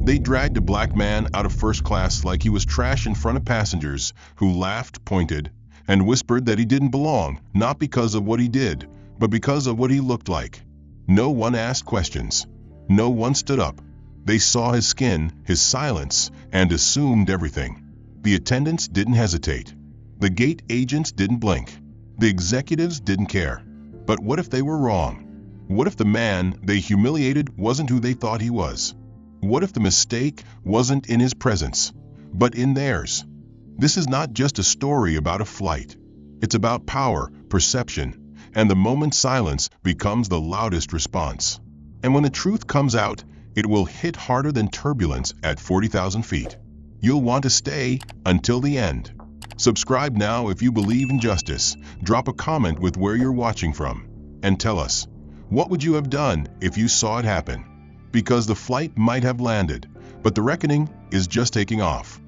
They dragged a black man out of first class like he was trash in front of passengers who laughed, pointed, and whispered that he didn't belong, not because of what he did, but because of what he looked like. No one asked questions. No one stood up. They saw his skin, his silence, and assumed everything. The attendants didn't hesitate. The gate agents didn't blink. The executives didn't care. But what if they were wrong? What if the man they humiliated wasn't who they thought he was? What if the mistake wasn't in his presence, but in theirs? This is not just a story about a flight. It's about power, perception, and the moment silence becomes the loudest response. And when the truth comes out, it will hit harder than turbulence at 40,000 feet. You'll want to stay until the end. Subscribe now if you believe in justice. Drop a comment with where you're watching from, and tell us, what would you have done if you saw it happen? Because the flight might have landed, but the reckoning is just taking off.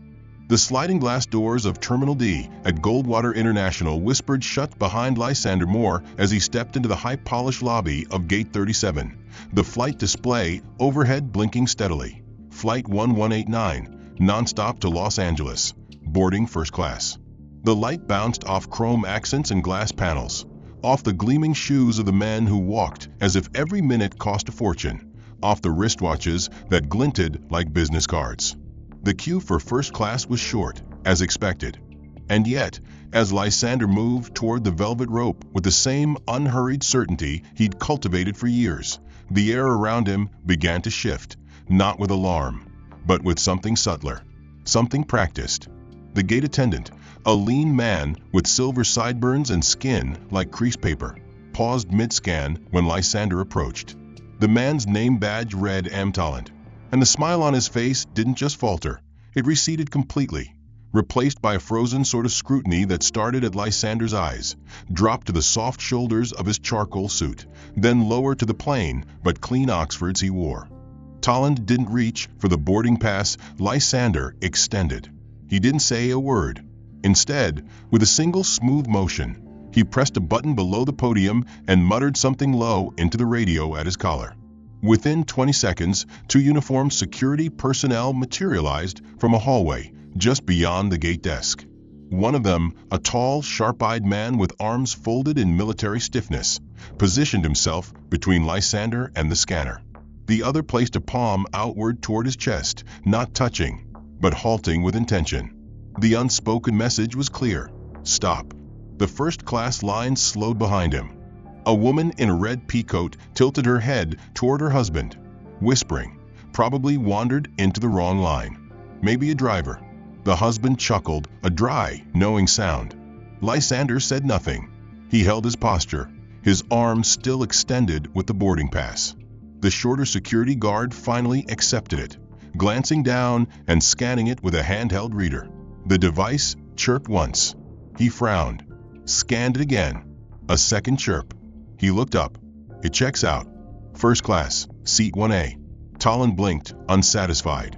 The sliding glass doors of Terminal D at Goldwater International whispered shut behind Lysander Moore as he stepped into the high-polished lobby of Gate 37, the flight display overhead blinking steadily. Flight 1189, nonstop to Los Angeles, boarding first class. The light bounced off chrome accents and glass panels, off the gleaming shoes of the men who walked as if every minute cost a fortune, off the wristwatches that glinted like business cards. The queue for first class was short, as expected. And yet, as Lysander moved toward the velvet rope with the same unhurried certainty he'd cultivated for years, the air around him began to shift, not with alarm, but with something subtler, something practiced. The gate attendant, a lean man with silver sideburns and skin like crease paper, paused mid-scan when Lysander approached. The man's name badge read Talent, and the smile on his face didn't just falter, it receded completely, replaced by a frozen sort of scrutiny that started at Lysander's eyes, dropped to the soft shoulders of his charcoal suit, then lower to the plain but clean Oxfords he wore. Talent didn't reach for the boarding pass Lysander extended. He didn't say a word. Instead, with a single smooth motion, he pressed a button below the podium and muttered something low into the radio at his collar. Within 20 seconds, two uniformed security personnel materialized from a hallway just beyond the gate desk. One of them, a tall, sharp-eyed man with arms folded in military stiffness, positioned himself between Lysander and the scanner. The other placed a palm outward toward his chest, not touching, but halting with intention. The unspoken message was clear. Stop. The first-class line slowed behind him. A woman in a red peacoat tilted her head toward her husband, whispering, probably wandered into the wrong line. Maybe a driver. The husband chuckled, a dry, knowing sound. Lysander said nothing. He held his posture, his arms still extended with the boarding pass. The shorter security guard finally accepted it, glancing down and scanning it with a handheld reader. The device chirped once. He frowned, scanned it again. A second chirp. He looked up. It checks out. First class, seat 1A. Talon blinked, unsatisfied.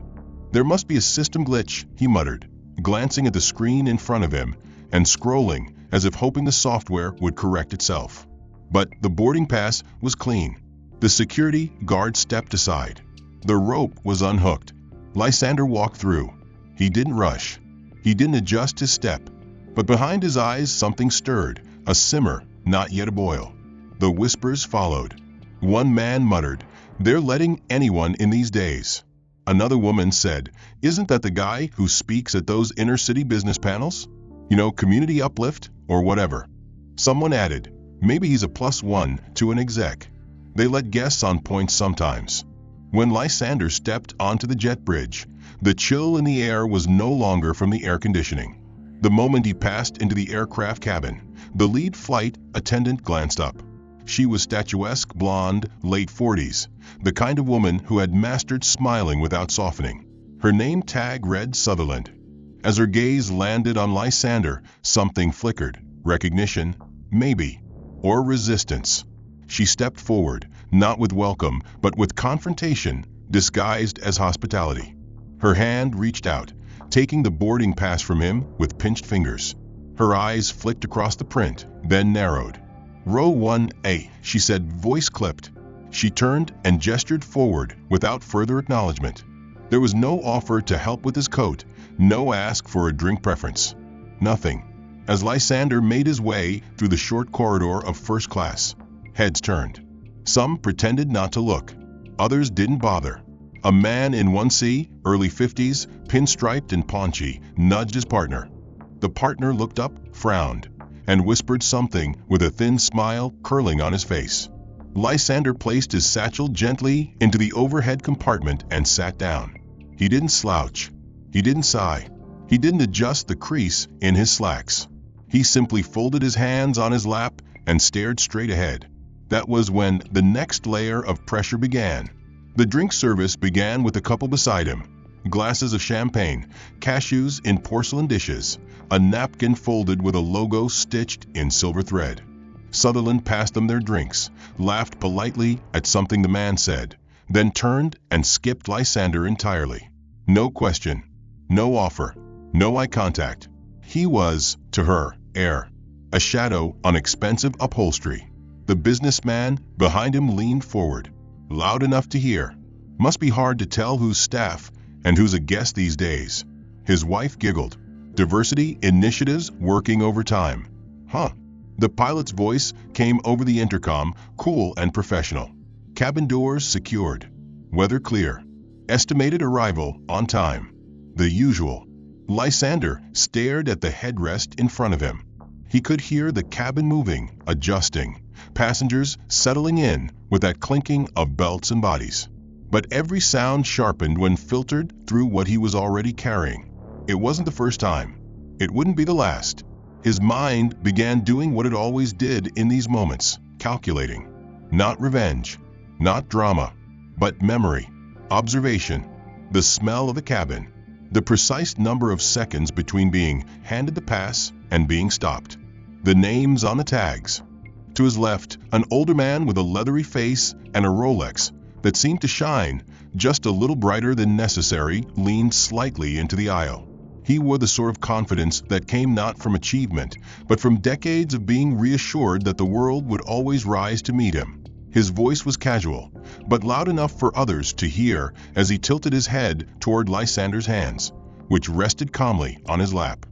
There must be a system glitch, he muttered, glancing at the screen in front of him and scrolling as if hoping the software would correct itself. But the boarding pass was clean. The security guard stepped aside. The rope was unhooked. Lysander walked through. He didn't rush. He didn't adjust his step. But behind his eyes something stirred, a simmer, not yet a boil. The whispers followed. One man muttered, "They're letting anyone in these days." Another woman said, "Isn't that the guy who speaks at those inner-city business panels? You know, community uplift, or whatever." Someone added, "Maybe he's a +1 to an exec." They let guests on point sometimes. When Lysander stepped onto the jet bridge, the chill in the air was no longer from the air conditioning. The moment he passed into the aircraft cabin, the lead flight attendant glanced up. She was statuesque, blonde, late 40s, the kind of woman who had mastered smiling without softening. Her name tag read Sutherland. As her gaze landed on Lysander, something flickered. Recognition, maybe, or resistance. She stepped forward, not with welcome, but with confrontation, disguised as hospitality. Her hand reached out, taking the boarding pass from him with pinched fingers. Her eyes flicked across the print, then narrowed. "Row 1A, she said, voice clipped. She turned and gestured forward without further acknowledgement. There was no offer to help with his coat, no ask for a drink preference. Nothing. As Lysander made his way through the short corridor of first class, heads turned. Some pretended not to look. Others didn't bother. A man in 1C, early 50s, pinstriped and paunchy, nudged his partner. The partner looked up, frowned, and whispered something with a thin smile curling on his face. Lysander placed his satchel gently into the overhead compartment and sat down. He didn't slouch. He didn't sigh. He didn't adjust the crease in his slacks. He simply folded his hands on his lap and stared straight ahead. That was when the next layer of pressure began. The drink service began with a couple beside him. Glasses of champagne, cashews in porcelain dishes, a napkin folded with a logo stitched in silver thread. Sutherland passed them their drinks, laughed politely at something the man said, then turned and skipped Lysander entirely. No question, no offer, no eye contact. He was, to her, air, a shadow on expensive upholstery. The businessman behind him leaned forward, loud enough to hear. Must be hard to tell who's staff and who's a guest these days. His wife giggled. Diversity initiatives working overtime. Huh. The pilot's voice came over the intercom, cool and professional. Cabin doors secured. Weather clear. Estimated arrival on time. The usual. Lysander stared at the headrest in front of him. He could hear the cabin moving, adjusting, passengers settling in with that clinking of belts and bodies. But every sound sharpened when filtered through what he was already carrying. It wasn't the first time. It wouldn't be the last. His mind began doing what it always did in these moments, calculating. Not revenge, not drama, but memory, observation, the smell of the cabin, the precise number of seconds between being handed the pass and being stopped, the names on the tags. To his left, an older man with a leathery face and a Rolex that seemed to shine just a little brighter than necessary leaned slightly into the aisle. He wore the sort of confidence that came not from achievement, but from decades of being reassured that the world would always rise to meet him. His voice was casual, but loud enough for others to hear as he tilted his head toward Lysander's hands, which rested calmly on his lap.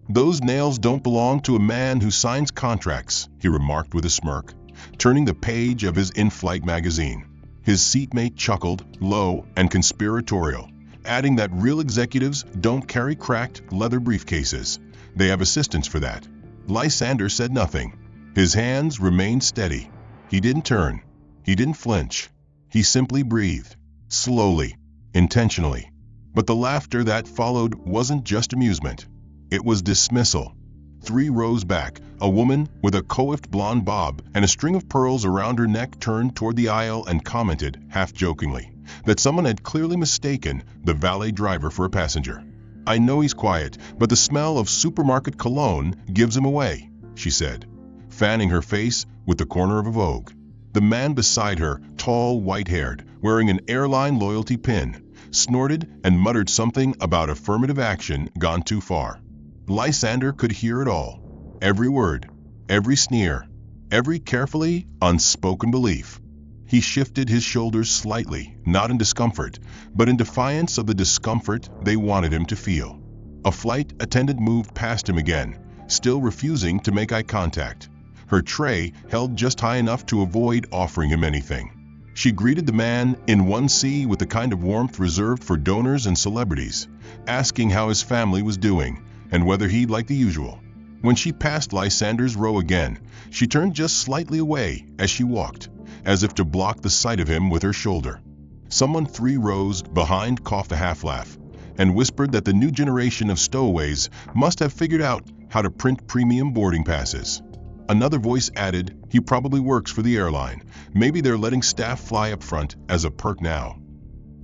"Those nails don't belong to a man who signs contracts," he remarked with a smirk, turning the page of his in-flight magazine. His seatmate chuckled, low and conspiratorial, adding that real executives don't carry cracked leather briefcases. They have assistants for that. Lysander said nothing. His hands remained steady. He didn't turn. He didn't flinch. He simply breathed, slowly, intentionally. But the laughter that followed wasn't just amusement. It was dismissal. 3 rows back, a woman with a coiffed blonde bob and a string of pearls around her neck turned toward the aisle and commented, half-jokingly, that someone had clearly mistaken the valet driver for a passenger. "I know he's quiet, but the smell of supermarket cologne gives him away," she said, fanning her face with the corner of a Vogue. The man beside her, tall, white-haired, wearing an Airline loyalty pin, snorted and muttered something about affirmative action gone too far. Lysander could hear it all. Every word, every sneer, every carefully unspoken belief. He shifted his shoulders slightly, not in discomfort, but in defiance of the discomfort they wanted him to feel. A flight attendant moved past him again, still refusing to make eye contact. Her tray held just high enough to avoid offering him anything. She greeted the man in 1C with the kind of warmth reserved for donors and celebrities, asking how his family was doing and whether he'd like the usual. When she passed Lysander's row again, she turned just slightly away as she walked, as if to block the sight of him with her shoulder. Someone 3 rows behind coughed a half-laugh and whispered that the new generation of stowaways must have figured out how to print premium boarding passes. Another voice added, "He probably works for the airline. Maybe they're letting staff fly up front as a perk now."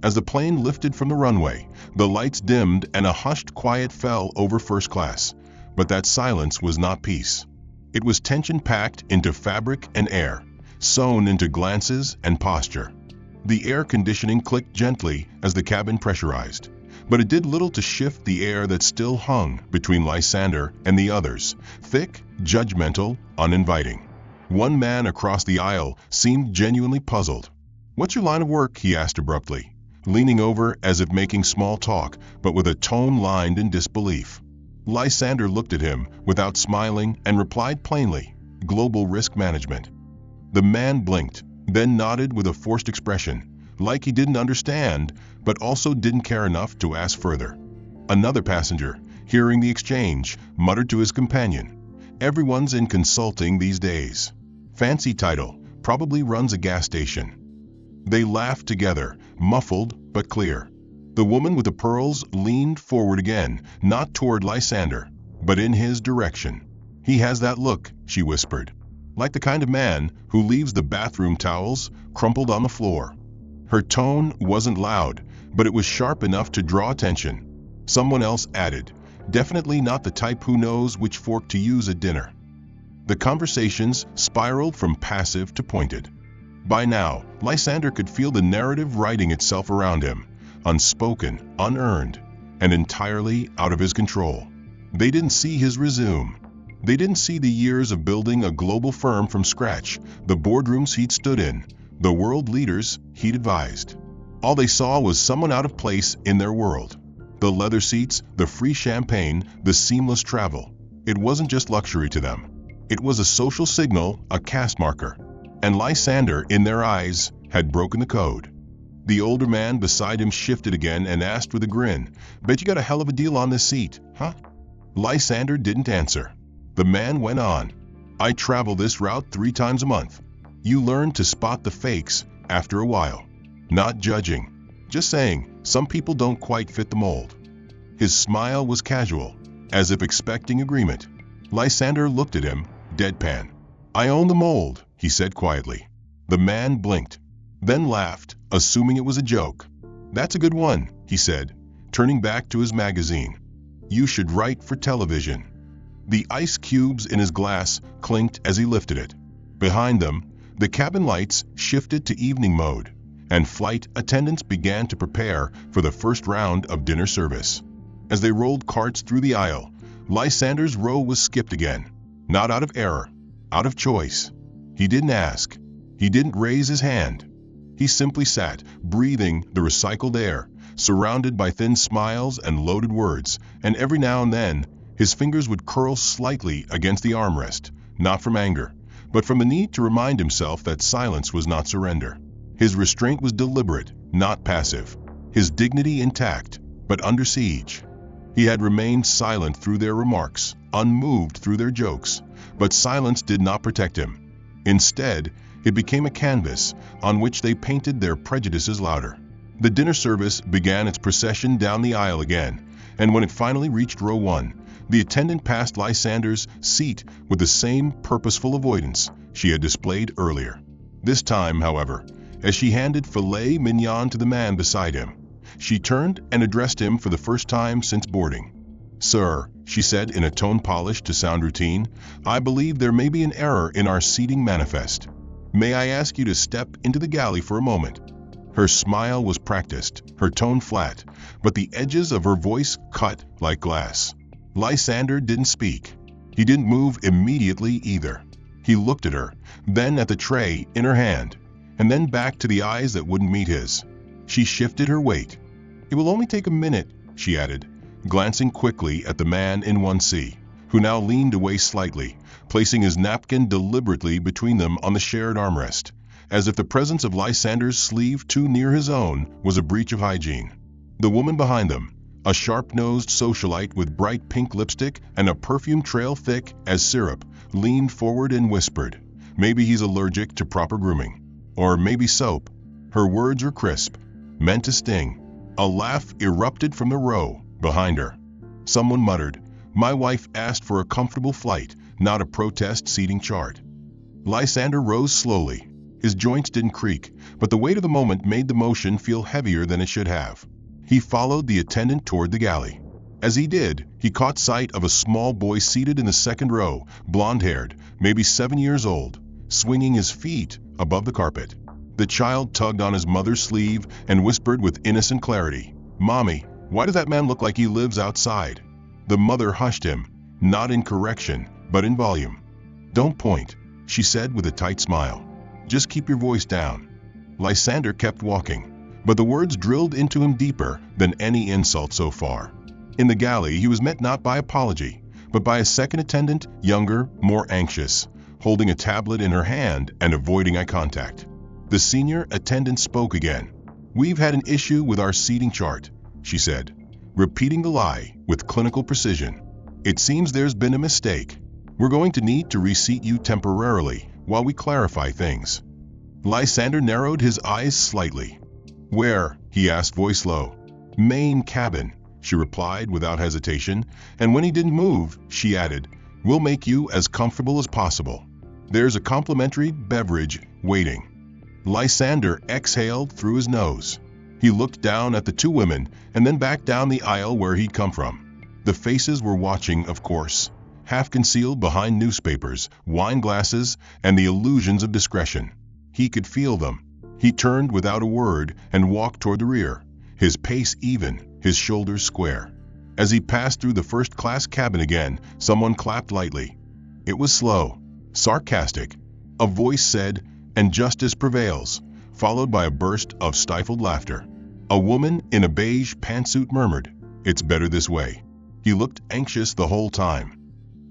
As the plane lifted from the runway, the lights dimmed and a hushed quiet fell over first class. But that silence was not peace. It was tension packed into fabric and air, sewn into glances and posture. The air conditioning clicked gently as the cabin pressurized, but it did little to shift the air that still hung between Lysander and the others, thick, judgmental, uninviting. One man across the aisle seemed genuinely puzzled. "What's your line of work?" he asked abruptly. leaning over as if making small talk, but with a tone lined in disbelief. Lysander looked at him without smiling and replied plainly, "Global risk management." The man blinked, then nodded with a forced expression, like he didn't understand, but also didn't care enough to ask further. Another passenger, hearing the exchange, muttered to his companion, "Everyone's in consulting these days. Fancy title, probably runs a gas station." They laughed together, muffled but clear. The woman with the pearls leaned forward again, not toward Lysander, but in his direction. "He has that look," she whispered, "like the kind of man who leaves the bathroom towels crumpled on the floor." Her tone wasn't loud, but it was sharp enough to draw attention. Someone else added, "Definitely not the type who knows which fork to use at dinner." The conversations spiraled from passive to pointed. By now, Lysander could feel the narrative writing itself around him, unspoken, unearned, and entirely out of his control. They didn't see his resume. They didn't see the years of building a global firm from scratch, the boardrooms he'd stood in, the world leaders he'd advised. All they saw was someone out of place in their world. The leather seats, the free champagne, the seamless travel. It wasn't just luxury to them. It was a social signal, a caste marker. And Lysander, in their eyes, had broken the code. The older man beside him shifted again and asked with a grin, "Bet you got a hell of a deal on this seat, huh?" Lysander didn't answer. The man went on, "I travel this route 3 times a month. You learn to spot the fakes after a while. Not judging. Just saying, some people don't quite fit the mold." His smile was casual, as if expecting agreement. Lysander looked at him, deadpan. "I own the mold," he said quietly. The man blinked, then laughed, assuming it was a joke. "That's a good one," he said, turning back to his magazine. "You should write for television." The ice cubes in his glass clinked as he lifted it. Behind them, the cabin lights shifted to evening mode, and flight attendants began to prepare for the first round of dinner service. As they rolled carts through the aisle, Lysander's row was skipped again, not out of error, out of choice. He didn't ask. He didn't raise his hand. He simply sat, breathing the recycled air, surrounded by thin smiles and loaded words, and every now and then, his fingers would curl slightly against the armrest, not from anger, but from the need to remind himself that silence was not surrender. His restraint was deliberate, not passive. His dignity intact, but under siege. He had remained silent through their remarks, unmoved through their jokes, but silence did not protect him. Instead, it became a canvas on which they painted their prejudices louder. The dinner service began its procession down the aisle again, and when it finally reached row 1, the attendant passed Lysander's seat with the same purposeful avoidance she had displayed earlier. This time, however, as she handed filet mignon to the man beside him, she turned and addressed him for the first time since boarding. "Sir," she said in a tone polished to sound routine, "I believe there may be an error in our seating manifest. May I ask you to step into the galley for a moment?" Her smile was practiced, her tone flat, but the edges of her voice cut like glass. Lysander didn't speak. He didn't move immediately either. He looked at her, then at the tray in her hand, and then back to the eyes that wouldn't meet his. She shifted her weight. "It will only take a minute," she added, glancing quickly at the man in 1C, who now leaned away slightly, placing his napkin deliberately between them on the shared armrest, as if the presence of Lysander's sleeve too near his own was a breach of hygiene. The woman behind them, a sharp-nosed socialite with bright pink lipstick and a perfume trail thick as syrup, leaned forward and whispered, "Maybe he's allergic to proper grooming. Or maybe soap." Her words were crisp, meant to sting. A laugh erupted from the row behind her. Someone muttered, "My wife asked for a comfortable flight, not a protest seating chart." Lysander rose slowly. His joints didn't creak, but the weight of the moment made the motion feel heavier than it should have. He followed the attendant toward the galley. As he did, he caught sight of a small boy seated in the second row, blonde-haired, maybe 7 years old, swinging his feet above the carpet. The child tugged on his mother's sleeve and whispered with innocent clarity, "Mommy, why does that man look like he lives outside?" The mother hushed him, not in correction, but in volume. "Don't point," she said with a tight smile. "Just keep your voice down." Lysander kept walking, but the words drilled into him deeper than any insult so far. In the galley, he was met not by apology, but by a second attendant, younger, more anxious, holding a tablet in her hand and avoiding eye contact. The senior attendant spoke again. "We've had an issue with our seating chart," she said, repeating the lie with clinical precision. "It seems there's been a mistake. We're going to need to reseat you temporarily while we clarify things." Lysander narrowed his eyes slightly. "Where?" he asked, voice low. "Main cabin," she replied without hesitation, and when he didn't move, she added, "We'll make you as comfortable as possible. There's a complimentary beverage waiting." Lysander exhaled through his nose. He looked down at the two women and then back down the aisle where he'd come from. The faces were watching, of course, half concealed behind newspapers, wine glasses, and the illusions of discretion. He could feel them. He turned without a word and walked toward the rear, his pace even, his shoulders square. As he passed through the first-class cabin again, someone clapped lightly. It was slow, sarcastic. A voice said, "And justice prevails," followed by a burst of stifled laughter. A woman in a beige pantsuit murmured, "It's better this way." He looked anxious the whole time.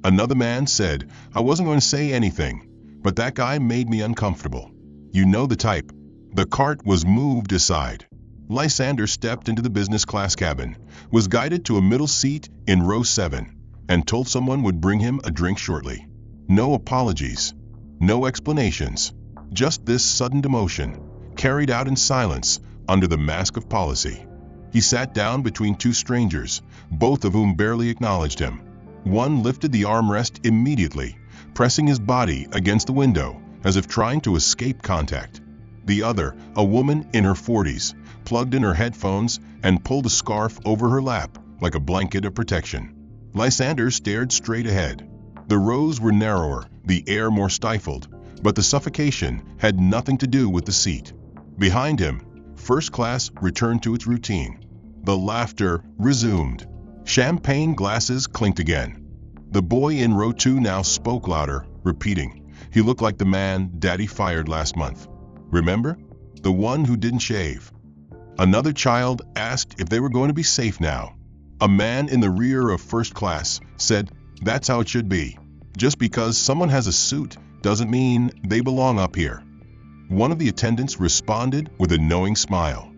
Another man said, "I wasn't going to say anything, but that guy made me uncomfortable. You know the type." The cart was moved aside. Lysander stepped into the business class cabin, was guided to a middle seat in row 7, and told someone would bring him a drink shortly. No apologies, no explanations, just this sudden demotion, carried out in silence under the mask of policy. He sat down between two strangers, both of whom barely acknowledged him. One lifted the armrest immediately, pressing his body against the window as if trying to escape contact. The other, a woman in her 40s, plugged in her headphones and pulled a scarf over her lap like a blanket of protection. Lysander stared straight ahead. The rows were narrower, the air more stifled, but the suffocation had nothing to do with the seat. Behind him, first class returned to its routine. The laughter resumed. Champagne glasses clinked again. The boy in row 2 now spoke louder, repeating, "He looked like the man Daddy fired last month. Remember? The one who didn't shave." Another child asked if they were going to be safe now. A man in the rear of first class said, "That's how it should be. Just because someone has a suit doesn't mean they belong up here." One of the attendants responded with a knowing smile.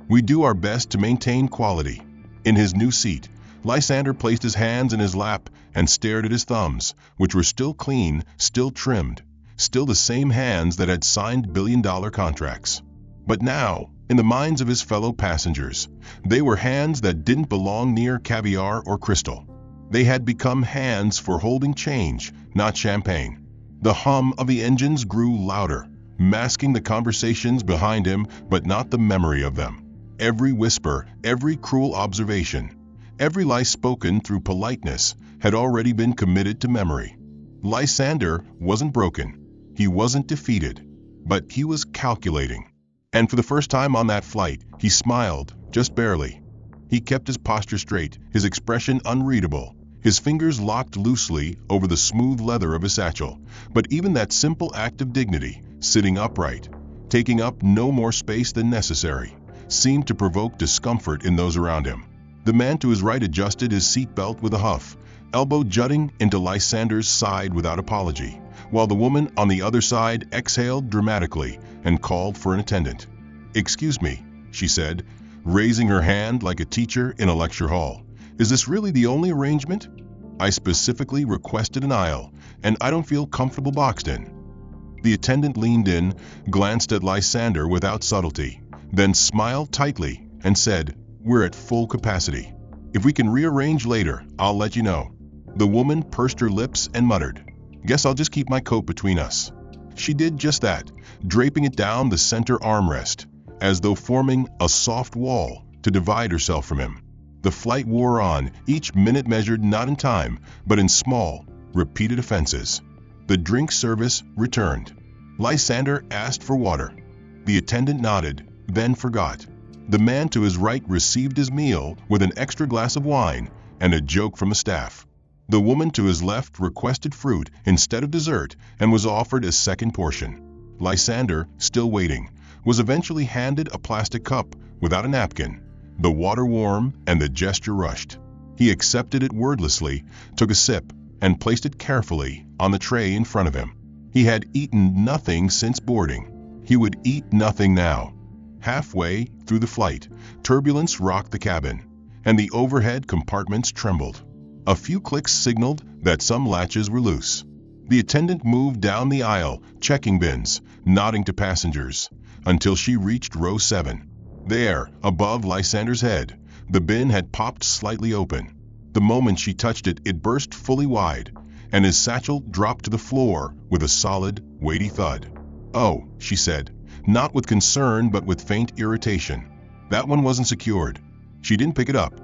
"We do our best to maintain quality." In his new seat, Lysander placed his hands in his lap and stared at his thumbs, which were still clean, still trimmed, still the same hands that had signed billion-dollar contracts. But now, in the minds of his fellow passengers, they were hands that didn't belong near caviar or crystal. They had become hands for holding change, not champagne. The hum of the engines grew louder, masking the conversations behind him, but not the memory of them. Every whisper, every cruel observation, every lie spoken through politeness had already been committed to memory. Lysander wasn't broken. He wasn't defeated, but he was calculating. And for the first time on that flight, he smiled, just barely. He kept his posture straight, his expression unreadable, his fingers locked loosely over the smooth leather of his satchel. But even that simple act of dignity, sitting upright, taking up no more space than necessary, seemed to provoke discomfort in those around him. The man to his right adjusted his seatbelt with a huff, elbow jutting into Lysander's side without apology, while the woman on the other side exhaled dramatically and called for an attendant. "Excuse me," she said, raising her hand like a teacher in a lecture hall. "Is this really the only arrangement? I specifically requested an aisle, and I don't feel comfortable boxed in." The attendant leaned in, glanced at Lysander without subtlety, then smiled tightly and said, "We're at full capacity. If we can rearrange later, I'll let you know." The woman pursed her lips and muttered, "Guess I'll just keep my coat between us." She did just that, draping it down the center armrest, as though forming a soft wall to divide herself from him. The flight wore on, each minute measured not in time, but in small, repeated offenses. The drink service returned. Lysander asked for water. The attendant nodded, then forgot. The man to his right received his meal with an extra glass of wine and a joke from the staff. The woman to his left requested fruit instead of dessert and was offered a second portion. Lysander, still waiting, was eventually handed a plastic cup without a napkin, the water warm and the gesture rushed. He accepted it wordlessly, took a sip, and placed it carefully on the tray in front of him. He had eaten nothing since boarding. He would eat nothing now. Halfway through the flight, turbulence rocked the cabin, and the overhead compartments trembled. A few clicks signaled that some latches were loose. The attendant moved down the aisle, checking bins, nodding to passengers, until she reached row 7. There, above Lysander's head, the bin had popped slightly open. The moment she touched it, it burst fully wide, and his satchel dropped to the floor with a solid, weighty thud. "Oh," she said, not with concern but with faint irritation. That one wasn't secured. She didn't pick it up.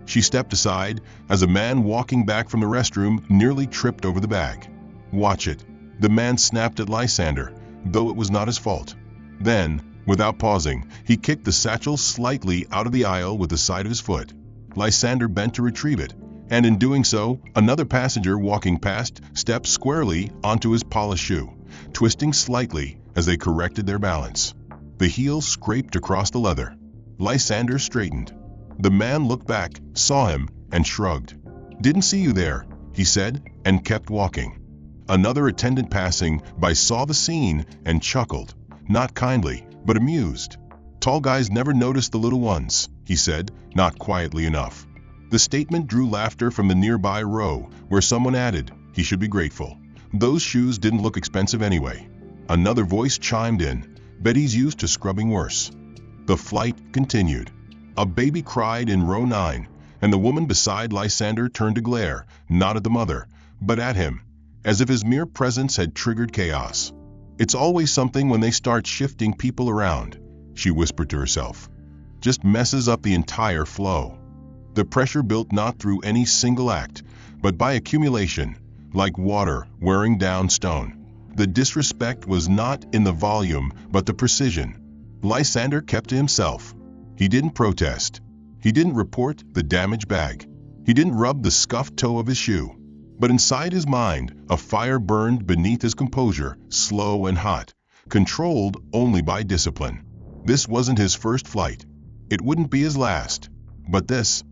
She stepped aside as a man walking back from the restroom nearly tripped over the bag. "Watch it," the man snapped at Lysander, though it was not his fault. Then, without pausing, he kicked the satchel slightly out of the aisle with the side of his foot. Lysander bent to retrieve it, and in doing so, another passenger walking past stepped squarely onto his polished shoe, twisting slightly as they corrected their balance. The heel scraped across the leather. Lysander straightened. The man looked back, saw him, and shrugged. "Didn't see you there," he said, and kept walking. Another attendant passing by saw the scene and chuckled, not kindly, but amused. "Tall guys never notice the little ones," he said, not quietly enough. The statement drew laughter from the nearby row, where someone added, "He should be grateful. Those shoes didn't look expensive anyway." Another voice chimed in, "Bet he's used to scrubbing worse." The flight continued. A baby cried in row 9, and the woman beside Lysander turned to glare, not at the mother, but at him, as if his mere presence had triggered chaos. "It's always something when they start shifting people around," she whispered to herself. "Just messes up the entire flow." The pressure built not through any single act, but by accumulation, like water wearing down stone. The disrespect was not in the volume, but the precision. Lysander kept to himself. He didn't protest. He didn't report the damaged bag. He didn't rub the scuffed toe of his shoe. But inside his mind, a fire burned beneath his composure, slow and hot, controlled only by discipline. This wasn't his first flight. It wouldn't be his last. But this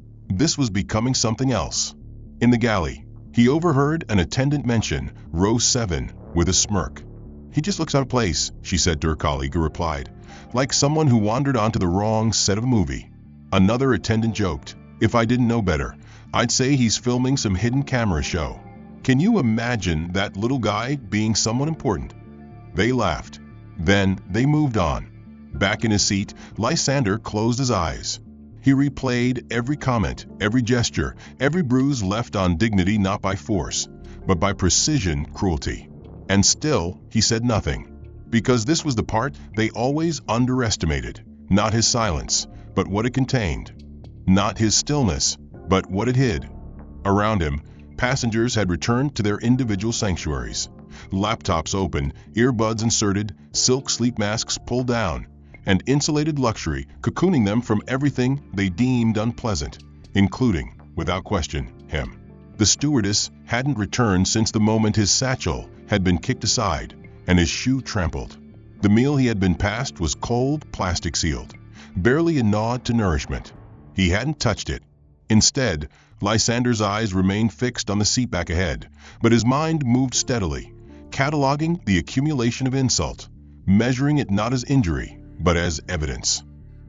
was becoming something else. In the galley, he overheard an attendant mention row 7 with a smirk. "He just looks out of place," she said to her colleague, who replied, "like someone who wandered onto the wrong set of a movie." Another attendant joked, "If I didn't know better, I'd say he's filming some hidden camera show." Can you imagine that little guy being someone important? They laughed. Then they moved on. Back in his seat, Lysander closed his eyes. He replayed every comment, every gesture, every bruise left on dignity not by force, but by precision cruelty. And still, he said nothing. Because this was the part they always underestimated. Not his silence, but what it contained. Not his stillness, but what it hid. Around him, passengers had returned to their individual sanctuaries. Laptops open, earbuds inserted, silk sleep masks pulled down, and insulated luxury cocooning them from everything they deemed unpleasant, including, without question, him. The stewardess hadn't returned since the moment his satchel had been kicked aside and his shoe trampled. The meal he had been passed was cold, plastic sealed, barely a nod to nourishment. He hadn't touched it. Instead, Lysander's eyes remained fixed on the seat back ahead, but his mind moved steadily, cataloging the accumulation of insult, measuring it not as injury, but as evidence.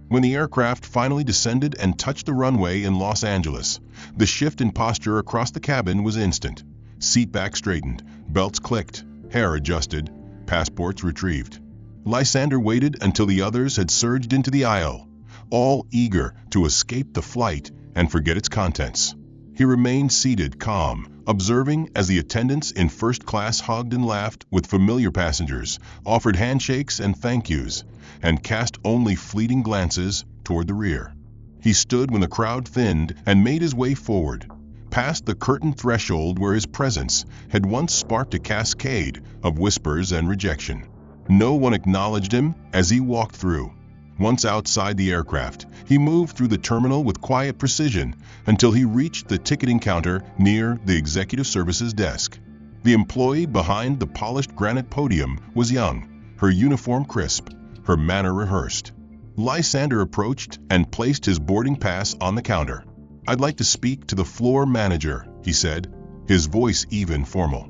When the aircraft finally descended and touched the runway in Los Angeles, the shift in posture across the cabin was instant. Seat back straightened, belts clicked, hair adjusted, passports retrieved. Lysander waited until the others had surged into the aisle, all eager to escape the flight and forget its contents. He remained seated, calm, observing as the attendants in first class hugged and laughed with familiar passengers, offered handshakes and thank yous, and cast only fleeting glances toward the rear. He stood when the crowd thinned and made his way forward, past the curtain threshold where his presence had once sparked a cascade of whispers and rejection. No one acknowledged him as he walked through. Once outside the aircraft, he moved through the terminal with quiet precision until he reached the ticketing counter near the executive services desk. The employee behind the polished granite podium was young, her uniform crisp, her manner rehearsed. Lysander approached and placed his boarding pass on the counter. "I'd like to speak to the floor manager," he said, his voice even formal.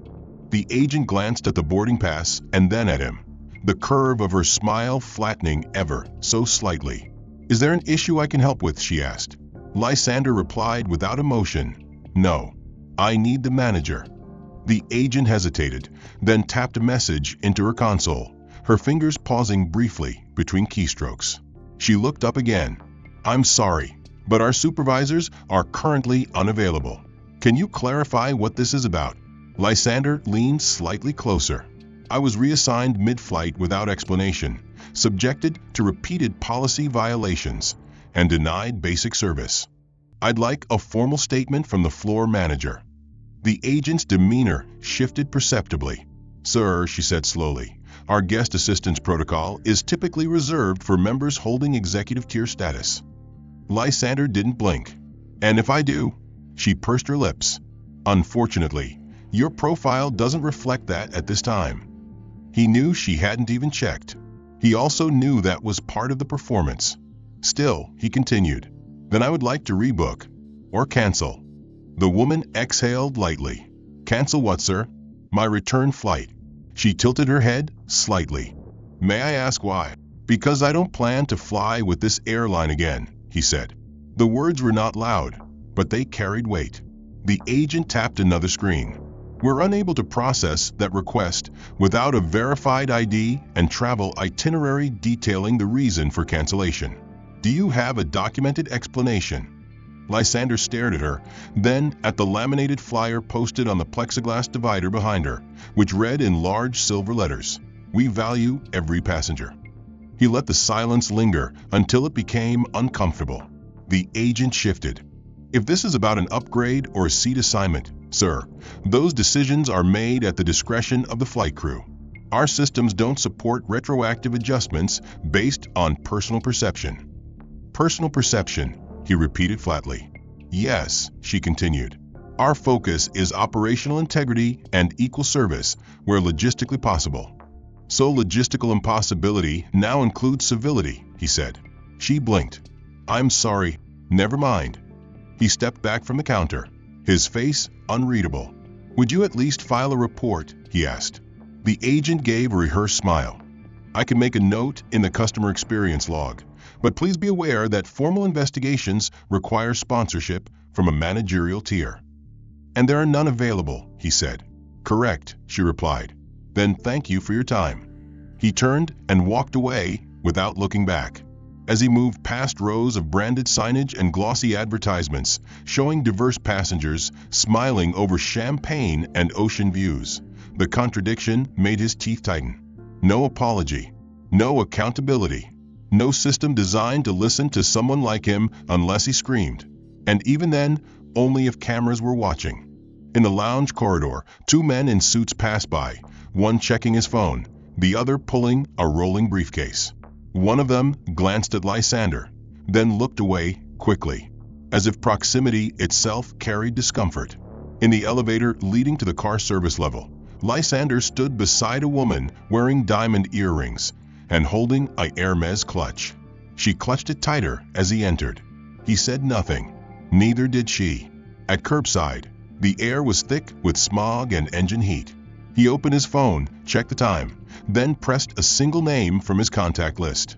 The agent glanced at the boarding pass and then at him, the curve of her smile flattening ever so slightly. "Is there an issue I can help with?" she asked. Lysander replied without emotion, "No, I need the manager." The agent hesitated, then tapped a message into her console, her fingers pausing briefly between keystrokes. She looked up again. "I'm sorry, but our supervisors are currently unavailable. Can you clarify what this is about?" Lysander leaned slightly closer. "I was reassigned mid-flight without explanation, subjected to repeated policy violations, and denied basic service. I'd like a formal statement from the floor manager." The agent's demeanor shifted perceptibly. "Sir," she said slowly, "our guest assistance protocol is typically reserved for members holding executive tier status." Lysander didn't blink. "And if I do?" She pursed her lips. "Unfortunately, your profile doesn't reflect that at this time." He knew she hadn't even checked. He also knew that was part of the performance. Still, he continued, "Then I would like to rebook or cancel." The woman exhaled lightly. "Cancel what, sir?" "My return flight." She tilted her head slightly. "May I ask why?" "Because I don't plan to fly with this airline again," he said. The words were not loud, but they carried weight. The agent tapped another screen. "We're unable to process that request without a verified ID and travel itinerary detailing the reason for cancellation. Do you have a documented explanation?" Lysander stared at her, then at the laminated flyer posted on the plexiglass divider behind her, which read in large silver letters, "We value every passenger." He let the silence linger until it became uncomfortable. The agent shifted. "If this is about an upgrade or a seat assignment, sir, those decisions are made at the discretion of the flight crew. Our systems don't support retroactive adjustments based on personal perception." "Personal perception," he repeated flatly. "Yes," she continued. "Our focus is operational integrity and equal service where logistically possible." "So logistical impossibility now includes civility," he said. She blinked. "I'm sorry, never mind." He stepped back from the counter, his face unreadable. "Would you at least file a report?" he asked. The agent gave a rehearsed smile. "I can make a note in the customer experience log, but please be aware that formal investigations require sponsorship from a managerial tier." "And there are none available," he said. "Correct," she replied. "Then thank you for your time." He turned and walked away without looking back. As he moved past rows of branded signage and glossy advertisements showing diverse passengers smiling over champagne and ocean views, the contradiction made his teeth tighten. No apology, no accountability, no system designed to listen to someone like him unless he screamed, and even then, only if cameras were watching. In the lounge corridor, two men in suits passed by, one checking his phone, the other pulling a rolling briefcase. One of them glanced at Lysander, then looked away quickly, as if proximity itself carried discomfort. In the elevator leading to the car service level, Lysander stood beside a woman wearing diamond earrings and holding a Hermes clutch. She clutched it tighter as he entered. He said nothing. Neither did she. At curbside, the air was thick with smog and engine heat. He opened his phone, checked the time, then pressed a single name from his contact list.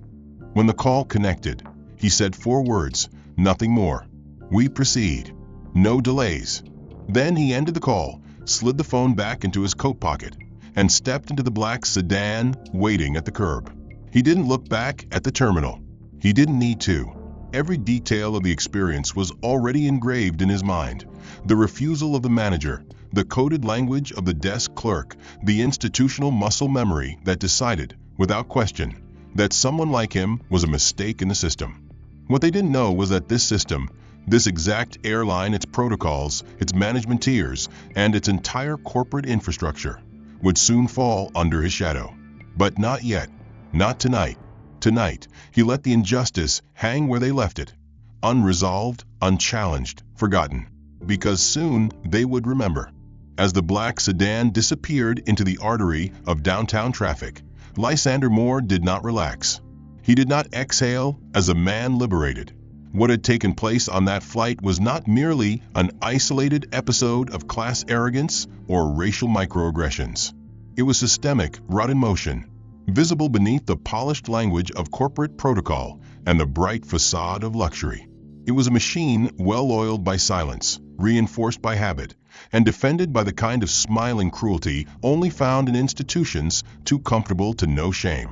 When the call connected, he said 4 words, nothing more. "We proceed. No delays." Then he ended the call, slid the phone back into his coat pocket, and stepped into the black sedan waiting at the curb. He didn't look back at the terminal. He didn't need to. Every detail of the experience was already engraved in his mind. The refusal of the manager, the coded language of the desk clerk, the institutional muscle memory that decided, without question, that someone like him was a mistake in the system. What they didn't know was that this system, this exact airline, its protocols, its management tiers, and its entire corporate infrastructure, would soon fall under his shadow. But not yet. Not tonight. Tonight, he let the injustice hang where they left it, unresolved, unchallenged, forgotten, because soon they would remember. As the black sedan disappeared into the artery of downtown traffic, Lysander Moore did not relax. He did not exhale as a man liberated. What had taken place on that flight was not merely an isolated episode of class arrogance or racial microaggressions. It was systemic, wrought in motion, visible beneath the polished language of corporate protocol and the bright facade of luxury. It was a machine well-oiled by silence, reinforced by habit, and defended by the kind of smiling cruelty only found in institutions too comfortable to know shame.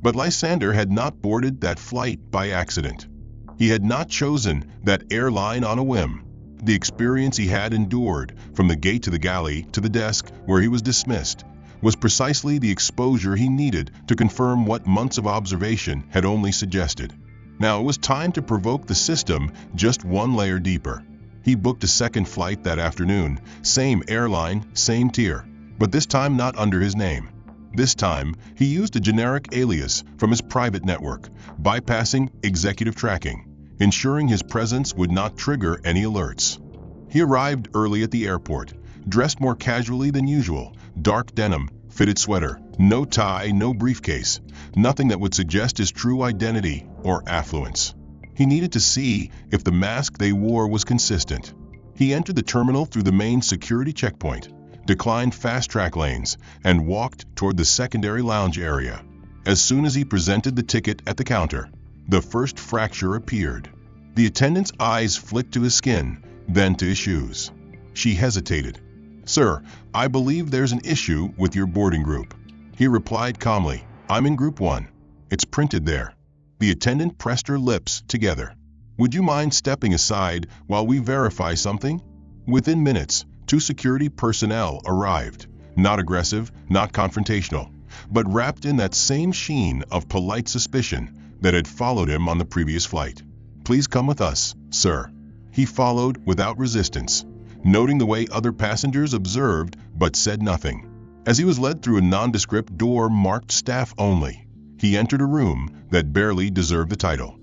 But Lysander had not boarded that flight by accident. He had not chosen that airline on a whim. The experience he had endured, from the gate to the galley to the desk where he was dismissed, was precisely the exposure he needed to confirm what months of observation had only suggested. Now it was time to provoke the system just one layer deeper. He booked a second flight that afternoon, same airline, same tier, but this time not under his name. This time, he used a generic alias from his private network, bypassing executive tracking, ensuring his presence would not trigger any alerts. He arrived early at the airport, dressed more casually than usual, dark denim, fitted sweater, no tie, no briefcase, nothing that would suggest his true identity or affluence. He needed to see if the mask they wore was consistent. He entered the terminal through the main security checkpoint, declined fast-track lanes, and walked toward the secondary lounge area. As soon as he presented the ticket at the counter, the first fracture appeared. The attendant's eyes flicked to his skin, then to his shoes. She hesitated. "Sir, I believe there's an issue with your boarding group." He replied calmly, "I'm in group 1. It's printed there." The attendant pressed her lips together. "Would you mind stepping aside while we verify something?" Within minutes, 2 security personnel arrived, not aggressive, not confrontational, but wrapped in that same sheen of polite suspicion that had followed him on the previous flight. "Please come with us, sir." He followed without resistance, noting the way other passengers observed but said nothing. As he was led through a nondescript door marked staff only, he entered a room that barely deserved the title.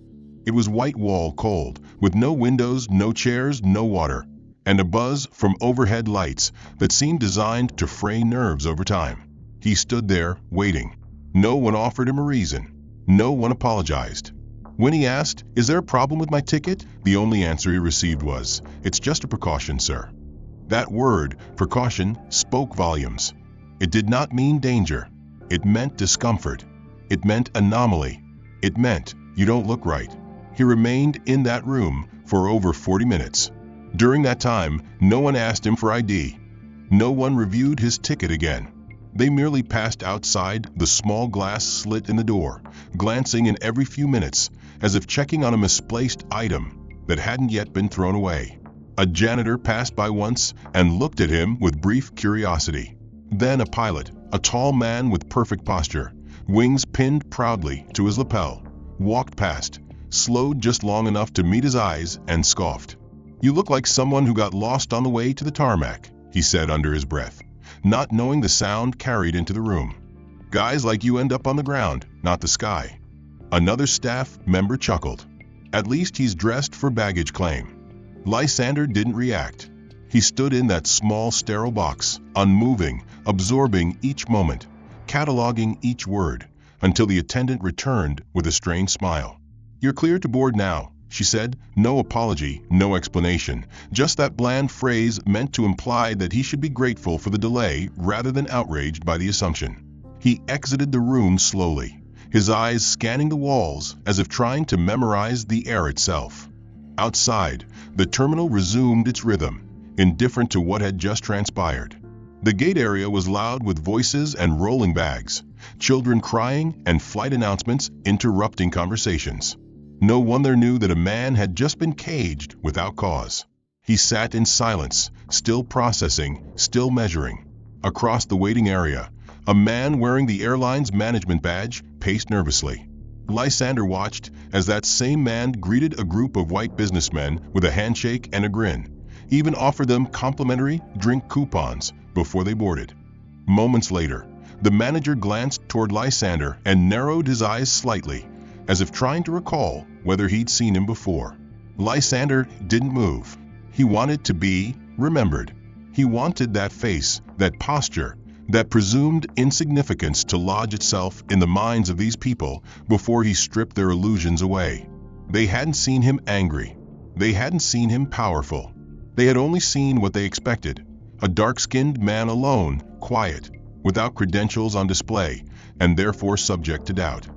It was white-wall cold, with no windows, no chairs, no water, and a buzz from overhead lights that seemed designed to fray nerves over time. He stood there, waiting. No one offered him a reason. No one apologized. When he asked, "Is there a problem with my ticket?" the only answer he received was, "It's just a precaution, sir." That word, precaution, spoke volumes. It did not mean danger. It meant discomfort. It meant anomaly. It meant, "You don't look right." He remained in that room for over 40 minutes. During that time, no one asked him for ID. No one reviewed his ticket again. They merely passed outside the small glass slit in the door, glancing in every few minutes, as if checking on a misplaced item that hadn't yet been thrown away. A janitor passed by once and looked at him with brief curiosity. Then a pilot, a tall man with perfect posture, wings pinned proudly to his lapel, walked past, slowed just long enough to meet his eyes, and scoffed. "You look like someone who got lost on the way to the tarmac," he said under his breath, not knowing the sound carried into the room. "Guys like you end up on the ground, not the sky." Another staff member chuckled. "At least he's dressed for baggage claim." Lysander didn't react. He stood in that small sterile box, unmoving, absorbing each moment, cataloging each word, until the attendant returned with a strained smile. "You're clear to board now," she said. No apology, no explanation, just that bland phrase meant to imply that he should be grateful for the delay rather than outraged by the assumption. He exited the room slowly, his eyes scanning the walls as if trying to memorize the air itself. Outside, the terminal resumed its rhythm, indifferent to what had just transpired. The gate area was loud with voices and rolling bags, children crying and flight announcements interrupting conversations. No one there knew that a man had just been caged without cause. He sat in silence, still processing, still measuring. Across the waiting area, a man wearing the airline's management badge paced nervously. Lysander watched as that same man greeted a group of white businessmen with a handshake and a grin, even offered them complimentary drink coupons before they boarded. Moments later, the manager glanced toward Lysander and narrowed his eyes slightly, as if trying to recall whether he'd seen him before. Lysander didn't move. He wanted to be remembered. He wanted that face, that posture, that presumed insignificance to lodge itself in the minds of these people before he stripped their illusions away. They hadn't seen him angry. They hadn't seen him powerful. They had only seen what they expected: a dark-skinned man alone, quiet, without credentials on display, and therefore subject to doubt.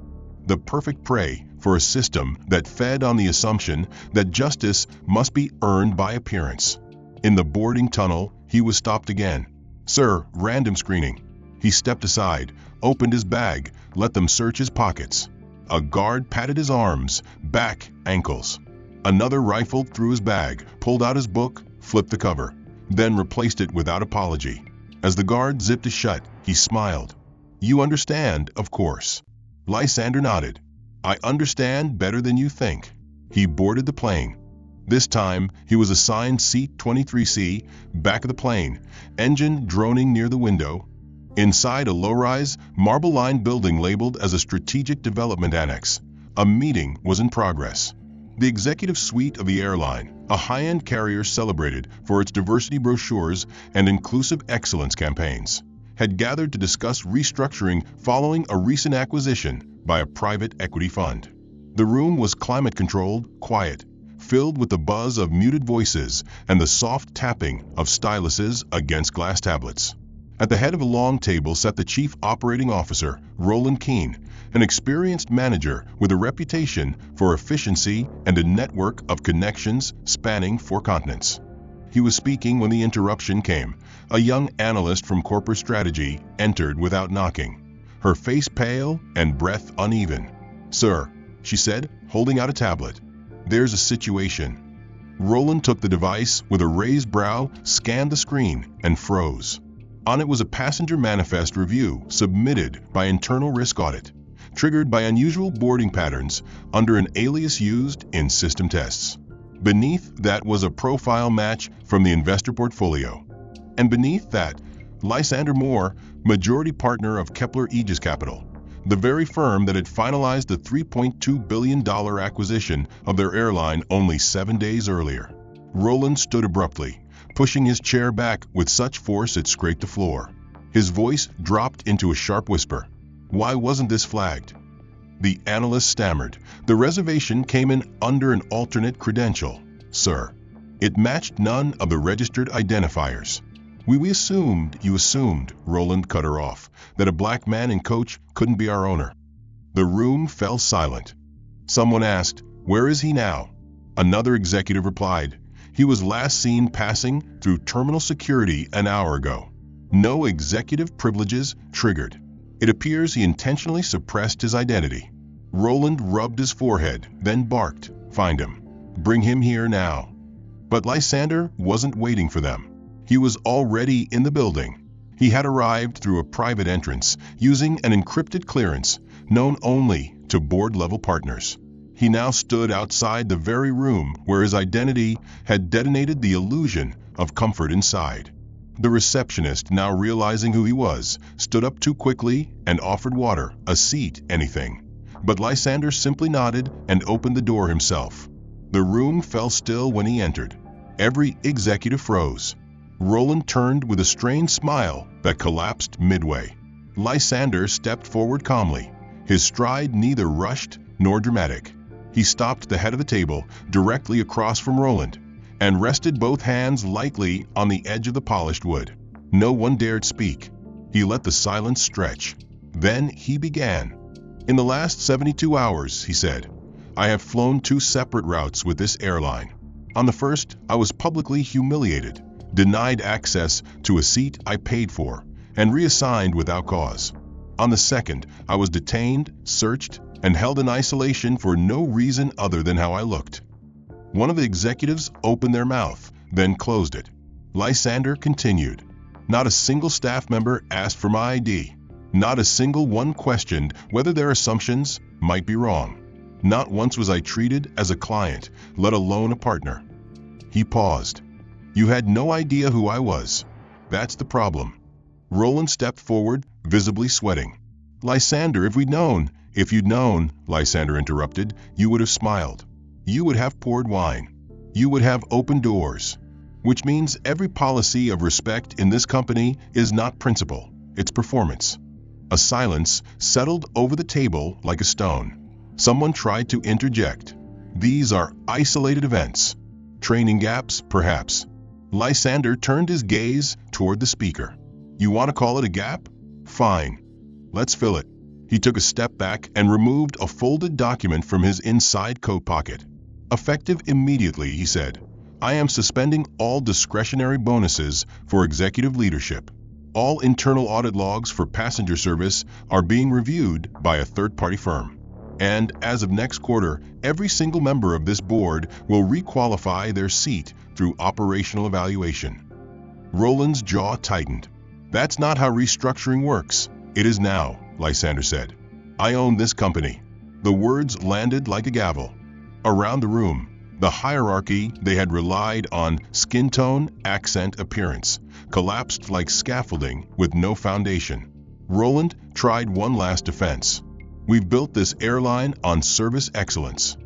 The perfect prey for a system that fed on the assumption that justice must be earned by appearance. In the boarding tunnel, he was stopped again. "Sir, random screening." He stepped aside, opened his bag, let them search his pockets. A guard patted his arms, back, ankles. Another rifled through his bag, pulled out his book, flipped the cover, then replaced it without apology. As the guard zipped it shut, he smiled. "You understand, of course." Lysander nodded. "I understand better than you think." He boarded the plane. This time, he was assigned seat 23C, back of the plane, engine droning near the window. Inside a low-rise, marble-lined building labeled as a Strategic Development Annex, a meeting was in progress. The executive suite of the Airline, a high-end carrier celebrated for its diversity brochures and inclusive excellence campaigns, had gathered to discuss restructuring following a recent acquisition by a private equity fund. The room was climate-controlled, quiet, filled with the buzz of muted voices and the soft tapping of styluses against glass tablets. At the head of a long table sat the Chief Operating Officer, Roland Keene, an experienced manager with a reputation for efficiency and a network of connections spanning 4 continents. He was speaking when the interruption came. A young analyst from corporate strategy entered without knocking, her face pale and breath uneven. "Sir," she said, holding out a tablet. "There's a situation." Roland took the device with a raised brow, scanned the screen, and froze. On it was a passenger manifest review submitted by Internal Risk Audit, triggered by unusual boarding patterns under an alias used in system tests. Beneath that was a profile match from the investor portfolio. And beneath that, Lysander Moore, majority partner of Kepler Aegis Capital, the very firm that had finalized the $3.2 billion acquisition of their airline only 7 days earlier. Roland stood abruptly, pushing his chair back with such force it scraped the floor. His voice dropped into a sharp whisper. "Why wasn't this flagged?" The analyst stammered. "The reservation came in under an alternate credential, sir. It matched none of the registered identifiers." We assumed, Roland cut her off, "that a black man in coach couldn't be our owner." The room fell silent. Someone asked, "Where is he now?" Another executive replied, "He was last seen passing through terminal security an hour ago." No executive privileges triggered. It appears he intentionally suppressed his identity. Roland rubbed his forehead, then barked, "Find him. Bring him here now." But Lysander wasn't waiting for them. He was already in the building. He had arrived through a private entrance, using an encrypted clearance known only to board-level partners. He now stood outside the very room where his identity had detonated the illusion of comfort inside. The receptionist, now realizing who he was, stood up too quickly and offered water, a seat, anything. But Lysander simply nodded and opened the door himself. The room fell still when he entered. Every executive froze. Roland turned with a strained smile that collapsed midway. Lysander stepped forward calmly, his stride neither rushed nor dramatic. He stopped at the head of the table, directly across from Roland, and rested both hands lightly on the edge of the polished wood. No one dared speak. He let the silence stretch. Then he began. "In the last 72 hours, he said, "I have flown 2 separate routes with this airline. On the first, I was publicly humiliated, denied access to a seat I paid for, and reassigned without cause. On the second, I was detained, searched, and held in isolation for no reason other than how I looked." One of the executives opened their mouth, then closed it. Lysander continued. "Not a single staff member asked for my ID. Not a single one questioned whether their assumptions might be wrong. Not once was I treated as a client, let alone a partner." He paused. "You had no idea who I was. That's the problem." Roland stepped forward, visibly sweating. "Lysander, if you'd known," Lysander interrupted, "you would have smiled. You would have poured wine. You would have opened doors. Which means every policy of respect in this company is not principle. It's performance. A silence settled over the table like a stone. Someone tried to interject. These are isolated events. Training gaps, perhaps. Lysander turned his gaze toward the speaker. You want to call it a gap? Fine. Let's fill it. He took a step back and removed a folded document from his inside coat pocket. Effective immediately, he said. I am suspending all discretionary bonuses for executive leadership. All internal audit logs for passenger service are being reviewed by a third-party firm. And as of next quarter, every single member of this board will requalify their seat through operational evaluation. Roland's jaw tightened. That's not how restructuring works. It is now, Lysander said. I own this company. The words landed like a gavel. Around the room, the hierarchy they had relied on skin tone, accent, appearance, collapsed like scaffolding with no foundation. Roland tried one last defense. We've built this airline on service excellence.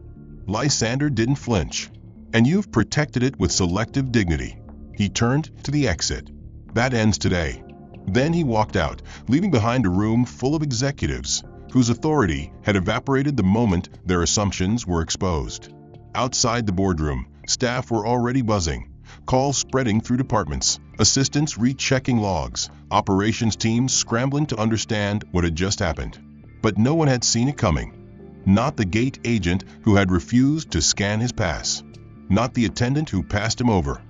Lysander didn't flinch. And you've protected it with selective dignity. He turned to the exit. That ends today. Then he walked out, leaving behind a room full of executives whose authority had evaporated the moment their assumptions were exposed. Outside the boardroom, staff were already buzzing, calls spreading through departments, assistants rechecking logs, operations teams scrambling to understand what had just happened. But no one had seen it coming. Not the gate agent who had refused to scan his pass. Not the attendant who passed him over.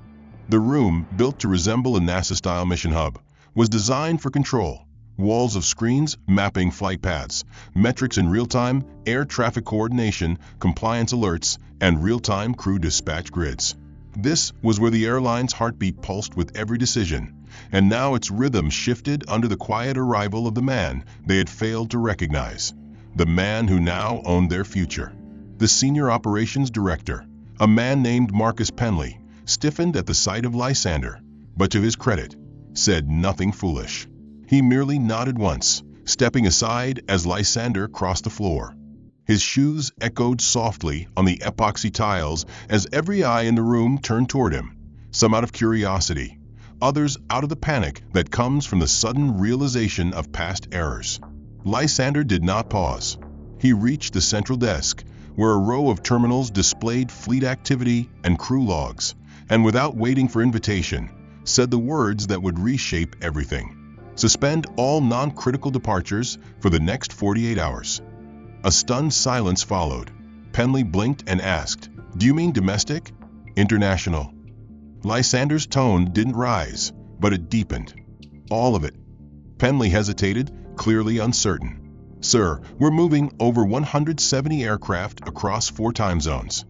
The room, built to resemble a NASA-style mission hub, was designed for control. Walls of screens mapping flight paths, metrics in real time, air traffic coordination, compliance alerts, and real-time crew dispatch grids. This was where the airline's heartbeat pulsed with every decision, and now its rhythm shifted under the quiet arrival of the man they had failed to recognize. The man who now owned their future. The senior operations director, a man named Marcus Penley, stiffened at the sight of Lysander, but to his credit, said nothing foolish. He merely nodded once, stepping aside as Lysander crossed the floor. His shoes echoed softly on the epoxy tiles as every eye in the room turned toward him, some out of curiosity, others out of the panic that comes from the sudden realization of past errors. Lysander did not pause. He reached the central desk, where a row of terminals displayed fleet activity and crew logs, and without waiting for invitation, said the words that would reshape everything. Suspend all non-critical departures for the next 48 hours. A stunned silence followed. Penley blinked and asked, Do you mean domestic? International. Lysander's tone didn't rise, but it deepened. All of it. Penley hesitated, clearly uncertain. Sir, we're moving over 170 aircraft across 4 time zones.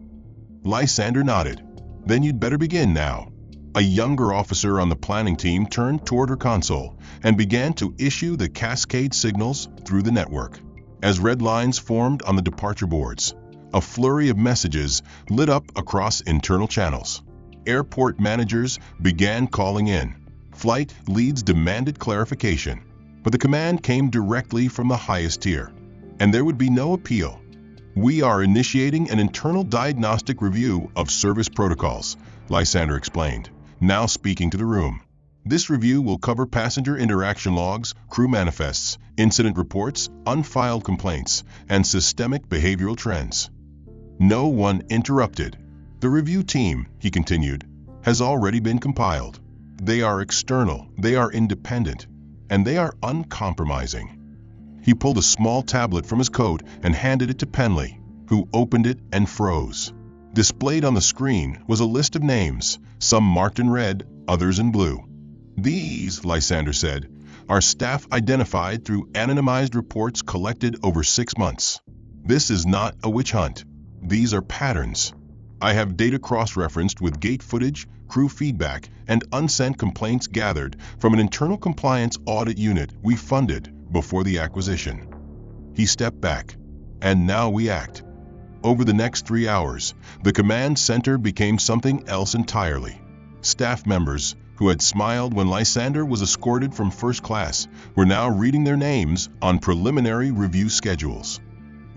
Lysander nodded. Then you'd better begin now. A younger officer on the planning team turned toward her console and began to issue the cascade signals through the network. As red lines formed on the departure boards, a flurry of messages lit up across internal channels. Airport managers began calling in. Flight leads demanded clarification, but the command came directly from the highest tier, and there would be no appeal. We are initiating an internal diagnostic review of service protocols, Lysander explained, now speaking to the room. This review will cover passenger interaction logs, crew manifests, incident reports, unfiled complaints, and systemic behavioral trends. No one interrupted. The review team, he continued, has already been compiled. They are external, they are independent, and they are uncompromising. He pulled a small tablet from his coat and handed it to Penley, who opened it and froze. Displayed on the screen was a list of names, some marked in red, others in blue. These, Lysander said, are staff identified through anonymized reports collected over 6 months. This is not a witch hunt. These are patterns. I have data cross-referenced with gate footage, crew feedback, and unsent complaints gathered from an internal compliance audit unit we funded before the acquisition. He stepped back. And now we act. Over the next 3 hours, the command center became something else entirely. Staff members, who had smiled when Lysander was escorted from first class, were now reading their names on preliminary review schedules.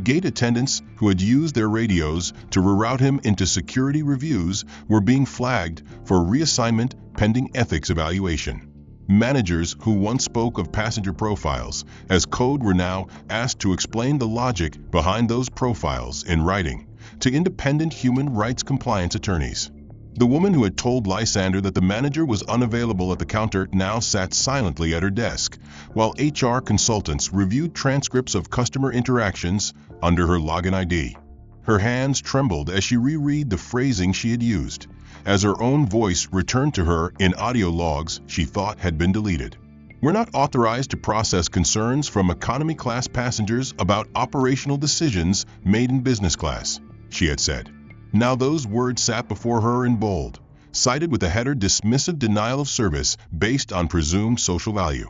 Gate attendants who had used their radios to reroute him into security reviews were being flagged for reassignment pending ethics evaluation. Managers who once spoke of passenger profiles as code were now asked to explain the logic behind those profiles in writing to independent human rights compliance attorneys. The woman who had told Lysander that the manager was unavailable at the counter now sat silently at her desk, while HR consultants reviewed transcripts of customer interactions under her login ID. Her hands trembled as she reread the phrasing she had used, as her own voice returned to her in audio logs she thought had been deleted. "We're not authorized to process concerns from economy class passengers about operational decisions made in business class," she had said. Now those words sat before her in bold, cited with the header "Dismissive Denial of Service Based on Presumed Social Value."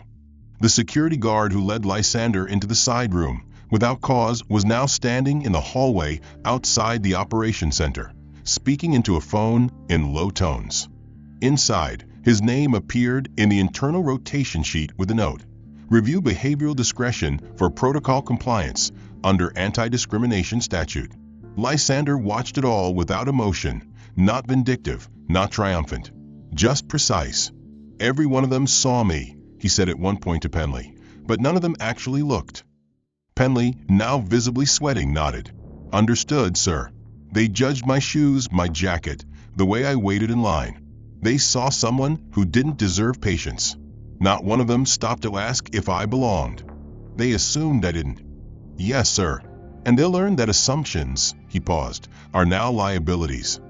The security guard who led Lysander into the side room, without cause, was now standing in the hallway outside the operations center, speaking into a phone in low tones. Inside, his name appeared in the internal rotation sheet with a note: "Review behavioral discretion for protocol compliance under anti-discrimination statute." Lysander watched it all without emotion, not vindictive, not triumphant, just precise. "Every one of them saw me," he said at one point to Penley, "but none of them actually looked." Penley, now visibly sweating, nodded. "Understood, sir. They judged my shoes, my jacket, the way I waited in line. They saw someone who didn't deserve patience. Not one of them stopped to ask if I belonged. They assumed I didn't." "Yes, sir. And they'll learn that assumptions," he paused, "are now liabilities."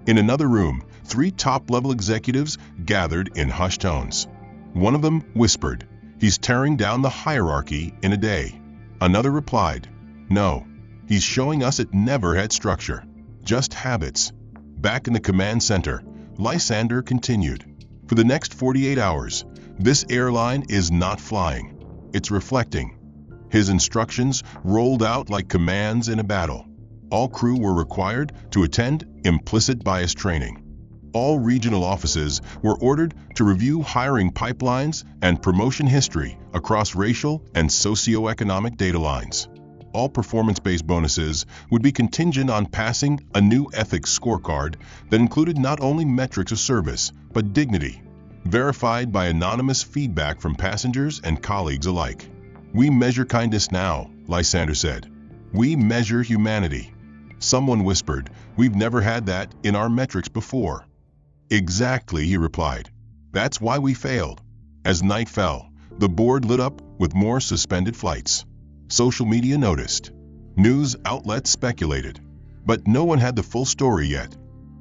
In another room, 3 top-level executives gathered in hushed tones. One of them whispered, "He's tearing down the hierarchy in a day." Another replied, "No, he's showing us it never had structure, just habits." Back in the command center, Lysander continued, "For the next 48 hours, this airline is not flying. It's reflecting." His instructions rolled out like commands in a battle. All crew were required to attend implicit bias training. All regional offices were ordered to review hiring pipelines and promotion history across racial and socioeconomic data lines. All performance-based bonuses would be contingent on passing a new ethics scorecard that included not only metrics of service, but dignity, verified by anonymous feedback from passengers and colleagues alike. "We measure kindness now," Lysander said. "We measure humanity." Someone whispered, "We've never had that in our metrics before." "Exactly," he replied. "That's why we failed." As night fell, the board lit up with more suspended flights. Social media noticed. News outlets speculated. But no one had the full story yet.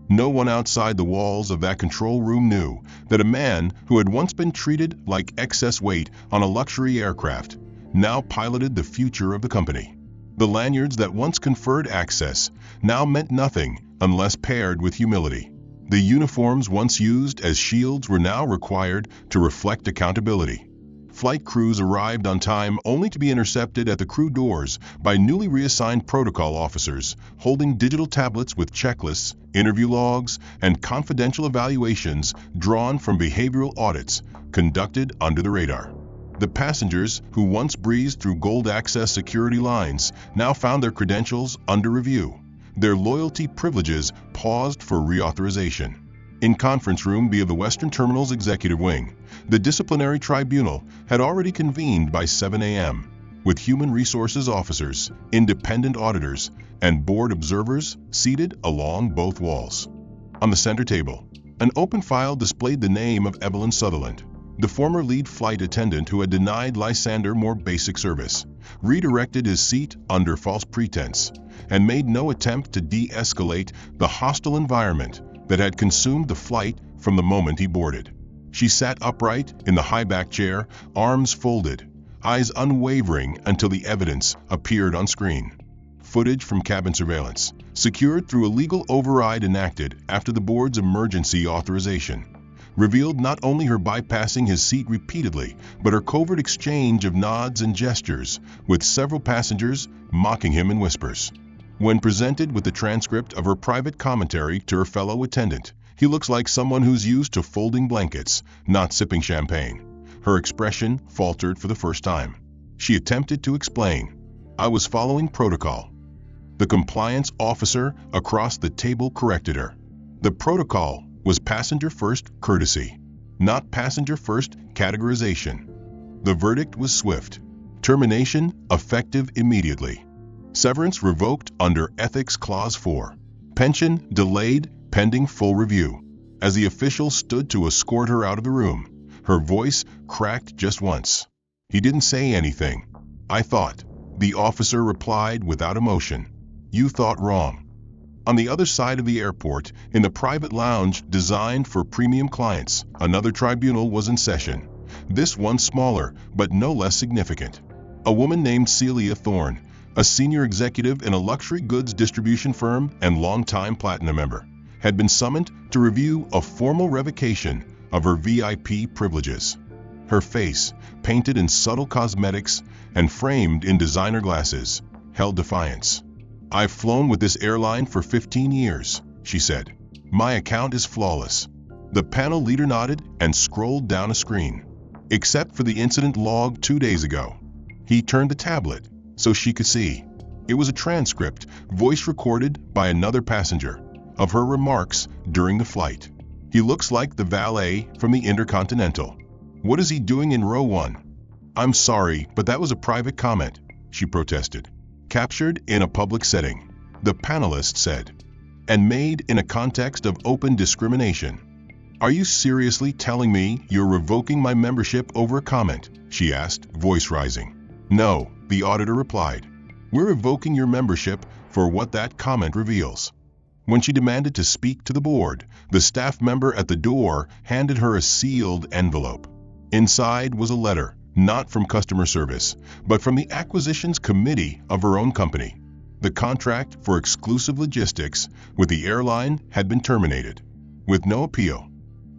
No one outside the walls of that control room knew that a man who had once been treated like excess weight on a luxury aircraft now piloted the future of the company. The lanyards that once conferred access now meant nothing unless paired with humility. The uniforms once used as shields were now required to reflect accountability. Flight crews arrived on time only to be intercepted at the crew doors by newly reassigned protocol officers holding digital tablets with checklists, interview logs, and confidential evaluations drawn from behavioral audits conducted under the radar. The passengers who once breezed through gold access security lines now found their credentials under review. Their loyalty privileges paused for reauthorization. In conference room B of the Western Terminal's executive wing, the disciplinary tribunal had already convened by 7 a.m., with human resources officers, independent auditors, and board observers seated along both walls. On the center table, an open file displayed the name of Evelyn Sutherland, the former lead flight attendant who had denied Lysander more basic service, redirected his seat under false pretense, and made no attempt to de-escalate the hostile environment that had consumed the flight from the moment he boarded. She sat upright in the high-back chair, arms folded, eyes unwavering until the evidence appeared on screen. Footage from cabin surveillance, secured through a legal override enacted after the board's emergency authorization, revealed not only her bypassing his seat repeatedly, but her covert exchange of nods and gestures with several passengers mocking him in whispers. When presented with the transcript of her private commentary to her fellow attendant, "He looks like someone who's used to folding blankets, not sipping champagne," her expression faltered for the first time. She attempted to explain, "I was following protocol." The compliance officer across the table corrected her. The protocol was passenger-first courtesy. not passenger-first categorization. The verdict was swift. Termination effective immediately. Severance revoked under Ethics Clause 4. Pension delayed pending full review. As the official stood to escort her out of the room, her voice cracked just once. "He didn't say anything, I thought," the officer replied without emotion. "You thought wrong." On the other side of the airport, in the private lounge designed for premium clients, another tribunal was in session. This one smaller, but no less significant. A woman named Celia Thorne, a senior executive in a luxury goods distribution firm and longtime Platinum member, had been summoned to review a formal revocation of her VIP privileges. Her face, painted in subtle cosmetics and framed in designer glasses, held defiance. "I've flown with this airline for 15 years, she said. "My account is flawless." The panel leader nodded and scrolled down a screen. "Except for the incident log 2 days ago." He turned the tablet so she could see. It was a transcript, voice recorded by another passenger, of her remarks during the flight. "He looks like the valet from the Intercontinental. What is he doing in row 1? "I'm sorry, but that was a private comment," she protested. "Captured in a public setting," the panelist said, "and made in a context of open discrimination." "Are you seriously telling me you're revoking my membership over a comment?" she asked, voice rising. "No," the auditor replied. "We're revoking your membership for what that comment reveals." When she demanded to speak to the board, the staff member at the door handed her a sealed envelope. Inside was a letter, not from customer service, but from the acquisitions committee of her own company. The contract for exclusive logistics with the airline had been terminated, with no appeal.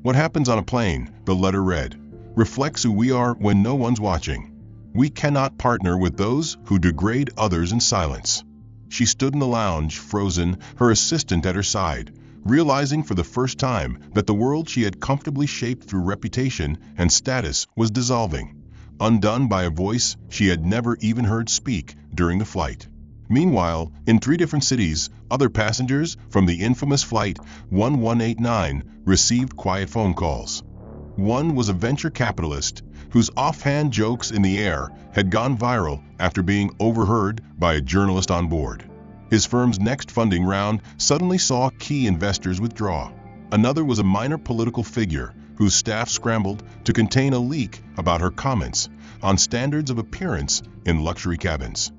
"What happens on a plane," the letter read, "reflects who we are when no one's watching. We cannot partner with those who degrade others in silence." She stood in the lounge, frozen, her assistant at her side, realizing for the first time that the world she had comfortably shaped through reputation and status was dissolving, undone by a voice she had never even heard speak during the flight. Meanwhile, in 3 different cities, other passengers from the infamous Flight 1189 received quiet phone calls. One was a venture capitalist whose offhand jokes in the air had gone viral after being overheard by a journalist on board. His firm's next funding round suddenly saw key investors withdraw. Another was a minor political figure whose staff scrambled to contain a leak about her comments on standards of appearance in luxury cabins.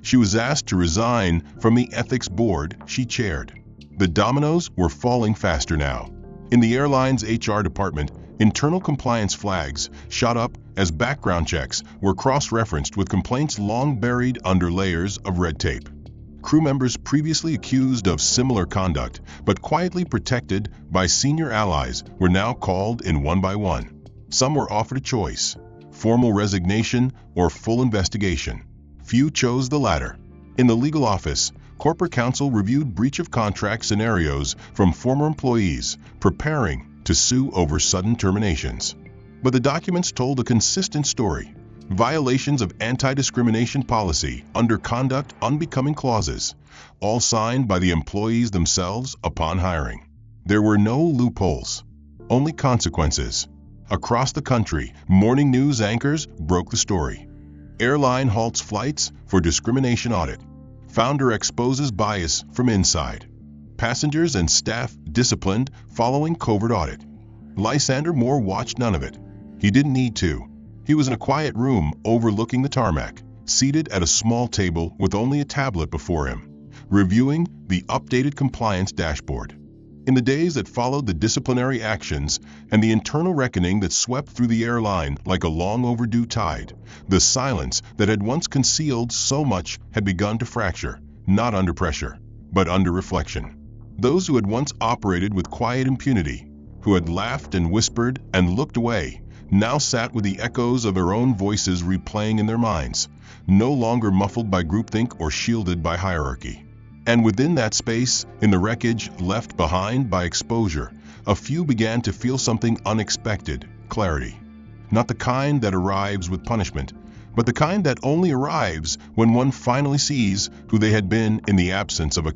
She was asked to resign from the ethics board she chaired. The dominoes were falling faster now. In the airline's HR department, internal compliance flags shot up as background checks were cross-referenced with complaints long buried under layers of red tape. Crew members previously accused of similar conduct, but quietly protected by senior allies, were now called in one by one. Some were offered a choice: formal resignation or full investigation. Few chose the latter. In the legal office, corporate counsel reviewed breach of contract scenarios from former employees, preparing to sue over sudden terminations. But the documents told a consistent story: violations of anti-discrimination policy under conduct unbecoming clauses, all signed by the employees themselves upon hiring. There were no loopholes, only consequences. Across the country, morning news anchors broke the story. Airline halts flights for discrimination audit. Founder exposes bias from inside. Passengers and staff disciplined following covert audit. Lysander Moore watched none of it. He didn't need to. He was in a quiet room overlooking the tarmac, seated at a small table with only a tablet before him, reviewing the updated compliance dashboard. In the days that followed the disciplinary actions and the internal reckoning that swept through the airline like a long overdue tide, the silence that had once concealed so much had begun to fracture, not under pressure, but under reflection. Those who had once operated with quiet impunity, who had laughed and whispered and looked away, now sat with the echoes of their own voices replaying in their minds, no longer muffled by groupthink or shielded by hierarchy. And within that space, in the wreckage left behind by exposure, a few began to feel something unexpected: clarity. Not the kind that arrives with punishment, but the kind that only arrives when one finally sees who they had been in the absence of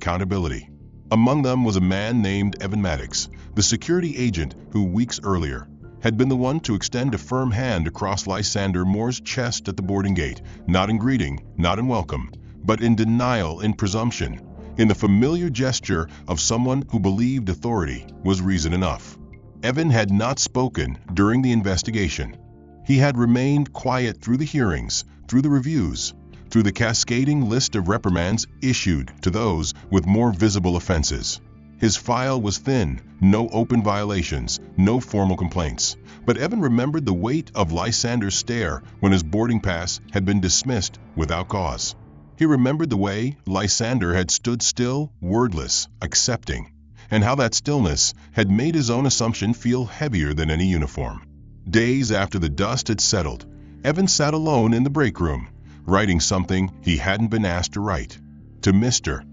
Among them was a man named Evan Maddox, the security agent who weeks earlier had been the one to extend a firm hand across Lysander Moore's chest at the boarding gate, not in greeting, not in welcome, but in denial, in presumption, in the familiar gesture of someone who believed authority was reason enough. Evan had not spoken during the investigation. He had remained quiet through the hearings, through the reviews, through the cascading list of reprimands issued to those with more visible offenses. His file was thin, no open violations, no formal complaints. But Evan remembered the weight of Lysander's stare when his boarding pass had been dismissed without cause. He remembered the way Lysander had stood still, wordless, accepting, and how that stillness had made his own assumption feel heavier than any uniform. Days after the dust had settled, Evan sat alone in the break room, writing something he hadn't been asked to write. To Mr.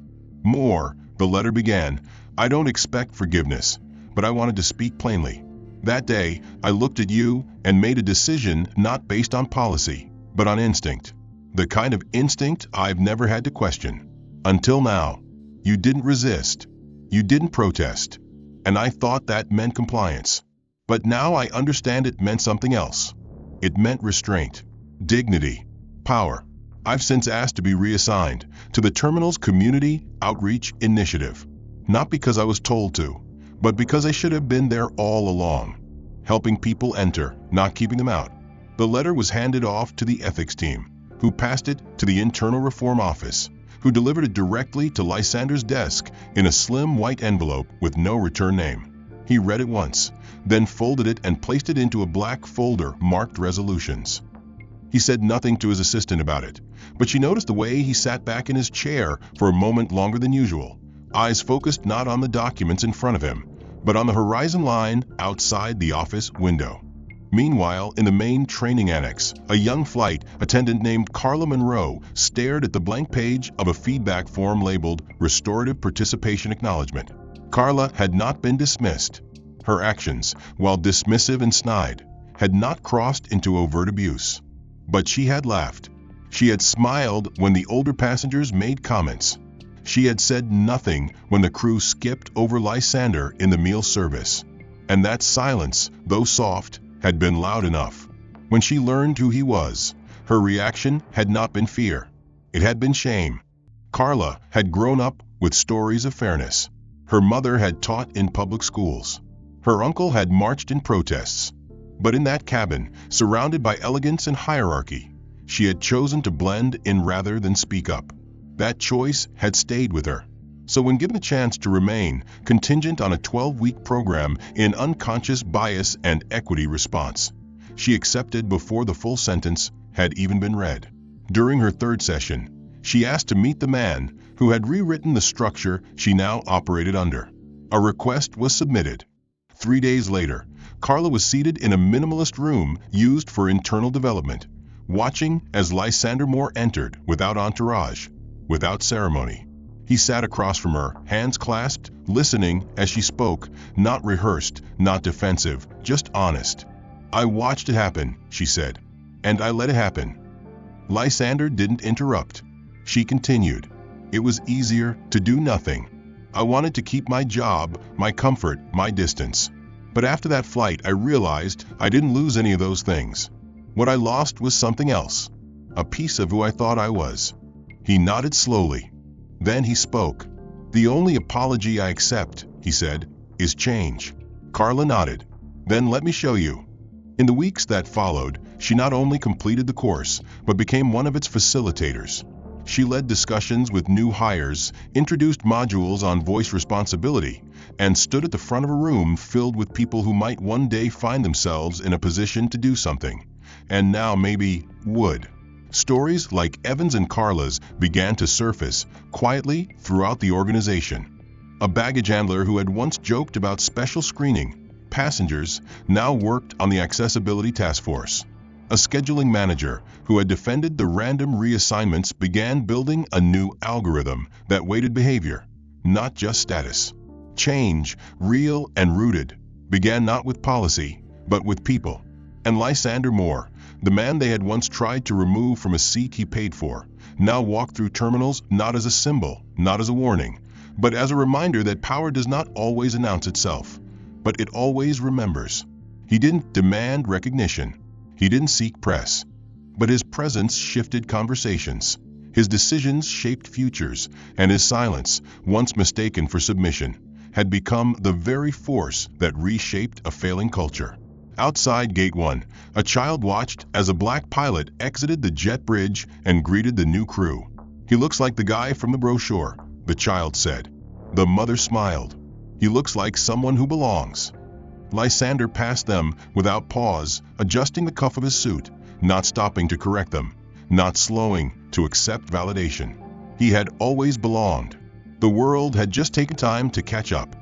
Moore, the letter began, "I don't expect forgiveness, but I wanted to speak plainly. That day, I looked at you and made a decision not based on policy, but on instinct. The kind of instinct I've never had to question. Until now, you didn't resist. You didn't protest. And I thought that meant compliance. But now I understand it meant something else. It meant restraint, dignity, power. I've since asked to be reassigned to the terminal's Community Outreach Initiative. Not because I was told to, but because I should have been there all along, helping people enter, not keeping them out." The letter was handed off to the ethics team, who passed it to the internal reform office, who delivered it directly to Lysander's desk in a slim white envelope with no return name. He read it once, then folded it and placed it into a black folder marked resolutions. He said nothing to his assistant about it, but she noticed the way he sat back in his chair for a moment longer than usual, eyes focused not on the documents in front of him, but on the horizon line outside the office window. Meanwhile, in the main training annex, a young flight attendant named Carla Monroe stared at the blank page of a feedback form labeled Restorative Participation Acknowledgement. Carla had not been dismissed. Her actions, while dismissive and snide, had not crossed into overt abuse. But she had laughed. She had smiled when the older passengers made comments. She had said nothing when the crew skipped over Lysander in the meal service. And that silence, though soft, had been loud enough. When she learned who he was, her reaction had not been fear. It had been shame. Carla had grown up with stories of fairness. Her mother had taught in public schools. Her uncle had marched in protests. But in that cabin, surrounded by elegance and hierarchy, she had chosen to blend in rather than speak up. That choice had stayed with her. So when given a chance to remain contingent on a 12-week program in unconscious bias and equity response, she accepted before the full sentence had even been read. During her third session, she asked to meet the man who had rewritten the structure she now operated under. A request was submitted. 3 days later, Carla was seated in a minimalist room used for internal development, watching as Lysander Moore entered without entourage, without ceremony. He sat across from her, hands clasped, listening as she spoke, not rehearsed, not defensive, just honest. "I watched it happen," she said, "and I let it happen." Lysander didn't interrupt. She continued. "It was easier to do nothing. I wanted to keep my job, my comfort, my distance. But after that flight, I realized I didn't lose any of those things. What I lost was something else, a piece of who I thought I was." He nodded slowly. Then he spoke. "The only apology I accept," he said, "is change." Carla nodded. "Then let me show you." In the weeks that followed, she not only completed the course, but became one of its facilitators. She led discussions with new hires, introduced modules on voice responsibility, and stood at the front of a room filled with people who might one day find themselves in a position to do something, and now maybe would. Stories like Evan's and Carla's began to surface quietly throughout the organization. A baggage handler who had once joked about special screening passengers now worked on the accessibility task force. A scheduling manager who had defended the random reassignments began building a new algorithm that weighted behavior, not just status. Change, real and rooted, began not with policy, but with people. And Lysander Moore, the man they had once tried to remove from a seat he paid for, now walked through terminals not as a symbol, not as a warning, but as a reminder that power does not always announce itself, but it always remembers. He didn't demand recognition. He didn't seek press. But his presence shifted conversations. His decisions shaped futures, and his silence, once mistaken for submission, had become the very force that reshaped a failing culture. Outside Gate 1, a child watched as a black pilot exited the jet bridge and greeted the new crew. "He looks like the guy from the brochure," the child said. The mother smiled. "He looks like someone who belongs." Lysander passed them without pause, adjusting the cuff of his suit, not stopping to correct them, not slowing to accept validation. He had always belonged. The world had just taken time to catch up.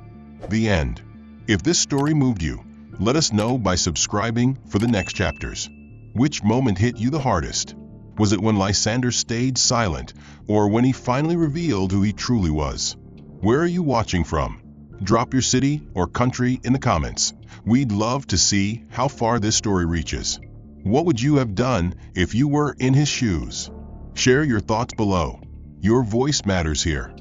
The end. If this story moved you, let us know by subscribing for the next chapters. Which moment hit you the hardest? Was it when Lysander stayed silent, or when he finally revealed who he truly was? Where are you watching from? Drop your city or country in the comments. We'd love to see how far this story reaches. What would you have done if you were in his shoes? Share your thoughts below. Your voice matters here.